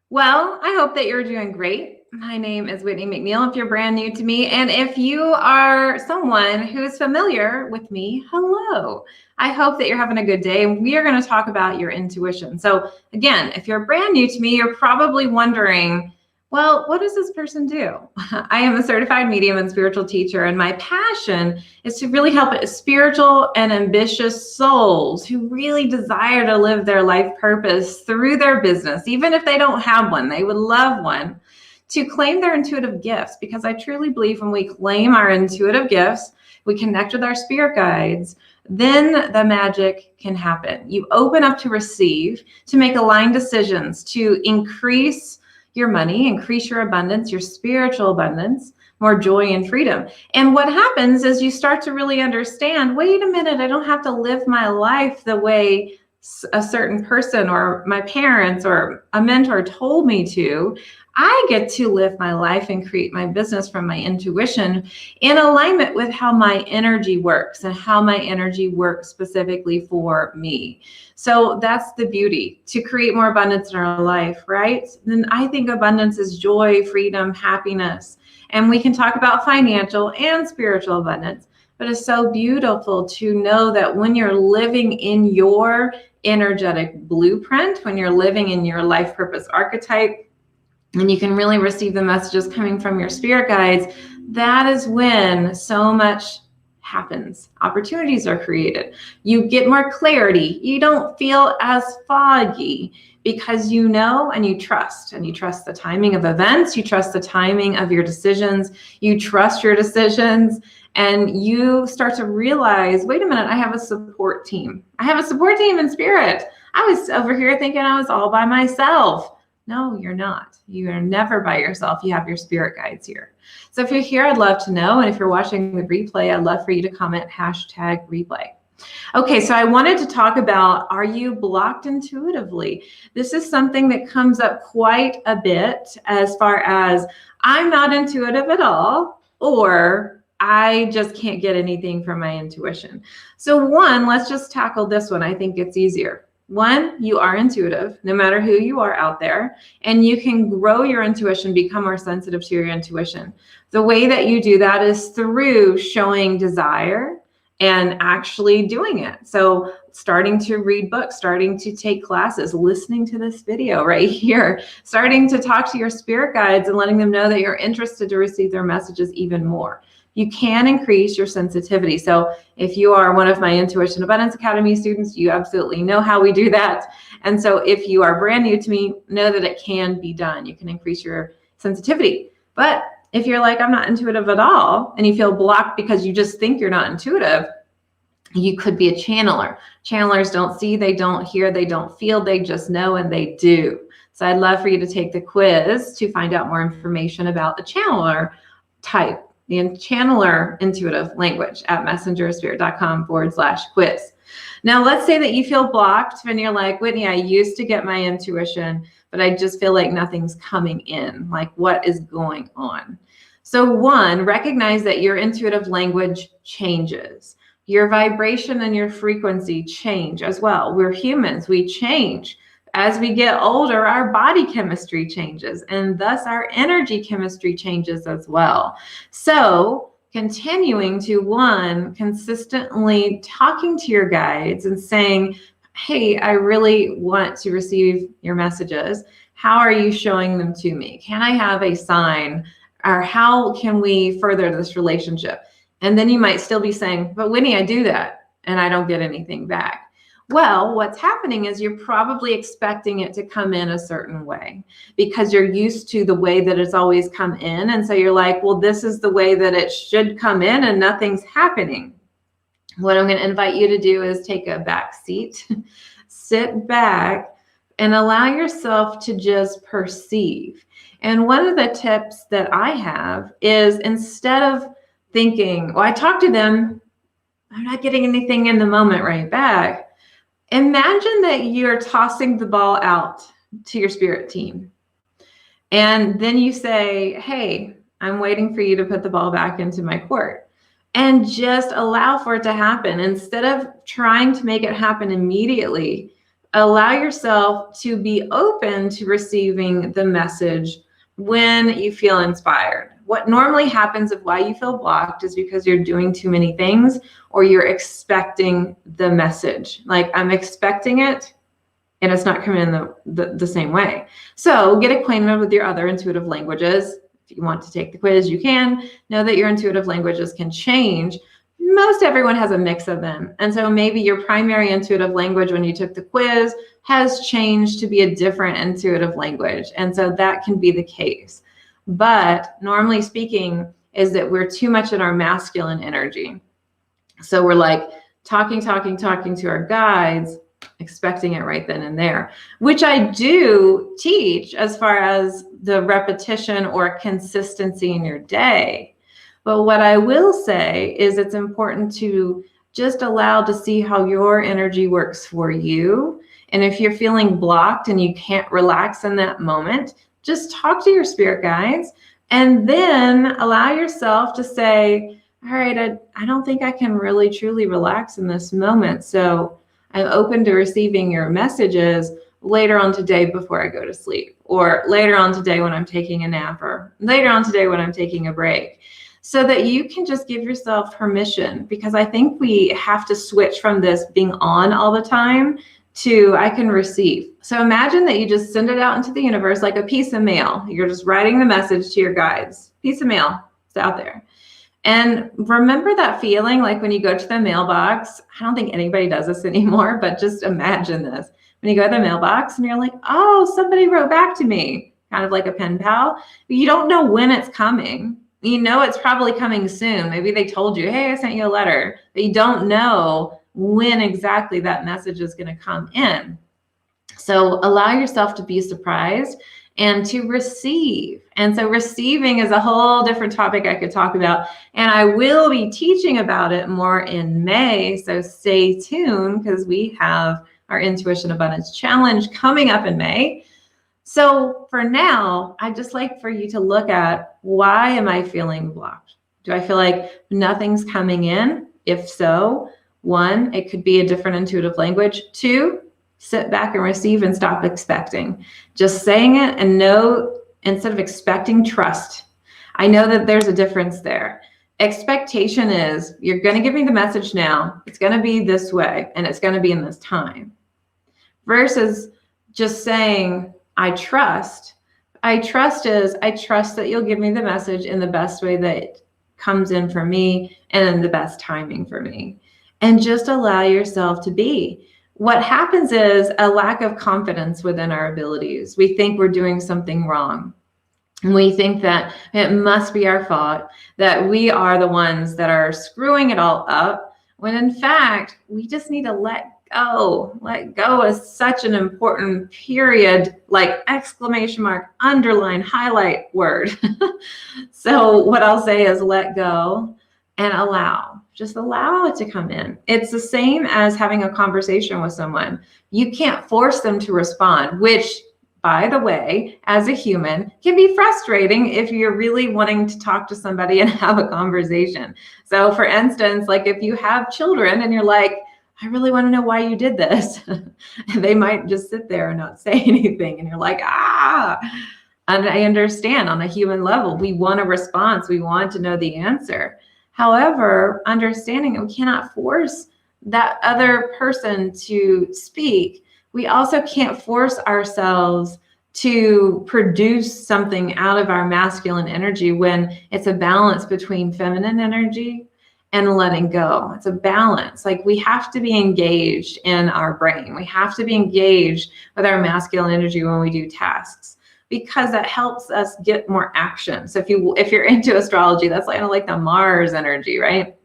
Well, I hope that you're doing great. My name is Whitney McNeil, if you're brand new to me. And if you are someone who's familiar with me, hello. I hope that you're having a good day. And we are going to talk about your intuition. So again, if you're brand new to me, you're probably wondering, well, what does this person do? I am a certified medium and spiritual teacher, and my passion is to really help spiritual and ambitious souls who really desire to live their life purpose through their business, even if they don't have one, they would love one, to claim their intuitive gifts. Because I truly believe when we claim our intuitive gifts, we connect with our spirit guides, then the magic can happen. You open up to receive, to make aligned decisions, to increase your money, increase your abundance, your spiritual abundance, more joy and freedom. And what happens is you start to really understand, wait a minute, I don't have to live my life the way a certain person or my parents or a mentor told me to. I get to live my life and create my business from my intuition in alignment with how my energy works and how my energy works specifically for me. So that's the beauty, to create more abundance in our life, right? Then I think abundance is joy, freedom, happiness. And we can talk about financial and spiritual abundance, but it's so beautiful to know that when you're living in your energetic blueprint, when you're living in your life purpose archetype, and you can really receive the messages coming from your spirit guides, that is when so much happens. Opportunities are created. You get more clarity. You don't feel as foggy because you know and you trust. And you trust the timing of events. You trust the timing of your decisions. You trust your decisions. And you start to realize, wait a minute, I have a support team. I have a support team in spirit. I was over here thinking I was all by myself. No, you're not. You are never by yourself. You have your spirit guides here. So if you're here, I'd love to know. And if you're watching the replay, I'd love for you to comment #replay. Okay, so I wanted to talk about, are you blocked intuitively? This is something that comes up quite a bit as far as I'm not intuitive at all, or I just can't get anything from my intuition. So one, let's just tackle this one. I think it's easier. One, you are intuitive, no matter who you are out there, and you can grow your intuition, become more sensitive to your intuition. The way that you do that is through showing desire and actually doing it. So starting to read books, starting to take classes, listening to this video right here, starting to talk to your spirit guides and letting them know that you're interested to receive their messages even more. You can increase your sensitivity. So if you are one of my Intuition Abundance Academy students, you absolutely know how we do that. And so if you are brand new to me, know that it can be done. You can increase your sensitivity. But if you're like, I'm not intuitive at all, and you feel blocked because you just think you're not intuitive, you could be a channeler. Channelers don't see, they don't hear, they don't feel, they just know, and they do. So I'd love for you to take the quiz to find out more information about the channeler type, the channeler intuitive language at messengerspirit.com/quiz. Now, let's say that you feel blocked and you're like, Whitney, I used to get my intuition, but I just feel like nothing's coming in. Like, what is going on? So one, recognize that your intuitive language changes. Your vibration and your frequency change as well. We're humans, we change. As we get older, our body chemistry changes, and thus our energy chemistry changes as well. So continuing to, one, consistently talking to your guides and saying, hey, I really want to receive your messages. How are you showing them to me? Can I have a sign? Or how can we further this relationship? And then you might still be saying, but Whitney, I do that and I don't get anything back. Well, what's happening is you're probably expecting it to come in a certain way because you're used to the way that it's always come in. And so you're like, well, this is the way that it should come in and nothing's happening. What I'm going to invite you to do is take a back seat, sit back, and allow yourself to just perceive. And one of the tips that I have is, instead of thinking, well, I talked to them, I'm not getting anything in the moment right back. Imagine that you're tossing the ball out to your spirit team. And then you say, hey, I'm waiting for you to put the ball back into my court. And just allow for it to happen. Instead of trying to make it happen immediately, Allow yourself to be open to receiving the message when you feel inspired. What normally happens of why you feel blocked is because you're doing too many things, or you're expecting the message. Like, I'm expecting it and it's not coming in the same way. So get acquainted with your other intuitive languages. If you want to take the quiz, you can. Know that your intuitive languages can change. Most everyone has a mix of them. And so maybe your primary intuitive language when you took the quiz has changed to be a different intuitive language. And so that can be the case. But normally speaking is that we're too much in our masculine energy. So we're like talking to our guides, expecting it right then and there, which I do teach as far as the repetition or consistency in your day. But what I will say is it's important to just allow to see how your energy works for you. And if you're feeling blocked and you can't relax in that moment, just talk to your spirit guides and then allow yourself to say, all right, I don't think I can really truly relax in this moment. So I'm open to receiving your messages later on today before I go to sleep, or later on today when I'm taking a nap, or later on today when I'm taking a break, so that you can just give yourself permission. Because I think we have to switch from this being on all the time to I can receive. So imagine that you just send it out into the universe like a piece of mail. You're just writing the message to your guides. Piece of mail, it's out there. And remember that feeling like when you go to the mailbox. I don't think anybody does this anymore, but just imagine this. When you go to the mailbox and you're like, oh, somebody wrote back to me, kind of like a pen pal. You don't know when it's coming. You know it's probably coming soon. Maybe they told you, hey, I sent you a letter, but you don't know when exactly that message is going to come in. So allow yourself to be surprised and to receive. And so receiving is a whole different topic I could talk about. And I will be teaching about it more in May. So stay tuned, because we have our Intuition Abundance Challenge coming up in May. So for now, I'd just like for you to look at, why am I feeling blocked? Do I feel like nothing's coming in? If so, 1, it could be a different intuitive language. 2, sit back and receive and stop expecting. Just saying it and know, instead of expecting, trust. I know that there's a difference there. Expectation is, you're going to give me the message now. It's going to be this way, and it's going to be in this time. Versus just saying, I trust. I trust that you'll give me the message in the best way that it comes in for me and in the best timing for me. And just allow yourself to be. What happens is a lack of confidence within our abilities. We think we're doing something wrong. And we think that it must be our fault, that we are the ones that are screwing it all up, when in fact, we just need to let go. Let go is such an important period, like exclamation mark, underline, highlight word. So what I'll say is let go and allow. Just allow it to come in. It's the same as having a conversation with someone. You can't force them to respond, which, by the way, as a human, can be frustrating if you're really wanting to talk to somebody and have a conversation. So for instance, like if you have children and you're like, I really want to know why you did this. And they might just sit there and not say anything. And you're like, And I understand on a human level, we want a response. We want to know the answer. However, understanding that we cannot force that other person to speak. We also can't force ourselves to produce something out of our masculine energy when it's a balance between feminine energy and letting go. It's a balance. Like, we have to be engaged in our brain. We have to be engaged with our masculine energy when we do tasks, because that helps us get more action. So if you're into astrology, that's kind of like the Mars energy, right?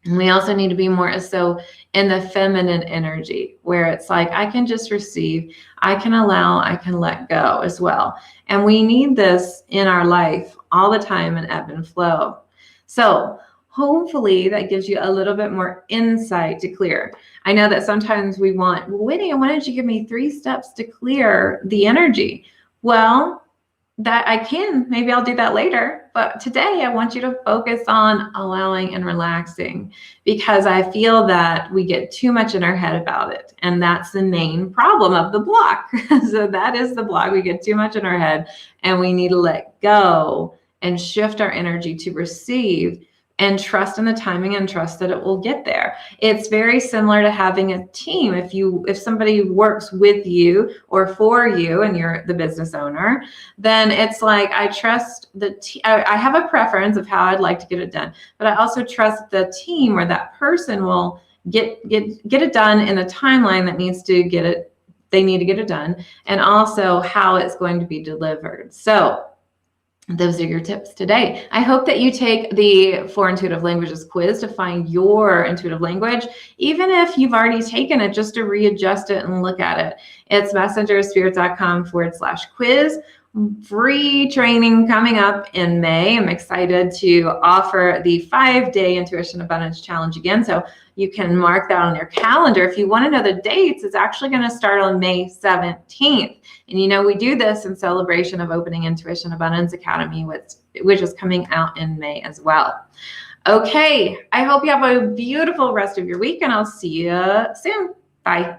And we also need to be more so in the feminine energy, where it's like, I can just receive, I can allow, I can let go as well. And we need this in our life all the time, in ebb and flow. So hopefully that gives you a little bit more insight to clear. I know that sometimes we want, well, Whitney, why don't you give me 3 steps to clear the energy? Well, that I can. Maybe I'll do that later. But today I want you to focus on allowing and relaxing, because I feel that we get too much in our head about it. And that's the main problem of the block. So that is the block. We get too much in our head, and we need to let go and shift our energy to receive and trust in the timing and trust that it will get there. It's very similar to having a team. If somebody works with you or for you and you're the business owner, then it's like, I trust I have a preference of how I'd like to get it done, but I also trust the team or that person will get it done in the timeline that they need to get it done, and also how it's going to be delivered. So those are your tips today. I hope that you take the 4 Intuitive Languages quiz to find your intuitive language, even if you've already taken it, just to readjust it and look at it. It's messengerspirit.com/quiz. Free training coming up in May. I'm excited to offer the 5-day Intuition Abundance Challenge again. So you can mark that on your calendar. If you want to know the dates, it's actually going to start on May 17th. And you know, we do this in celebration of opening Intuition Abundance Academy, which is coming out in May as well. Okay, I hope you have a beautiful rest of your week, and I'll see you soon. Bye.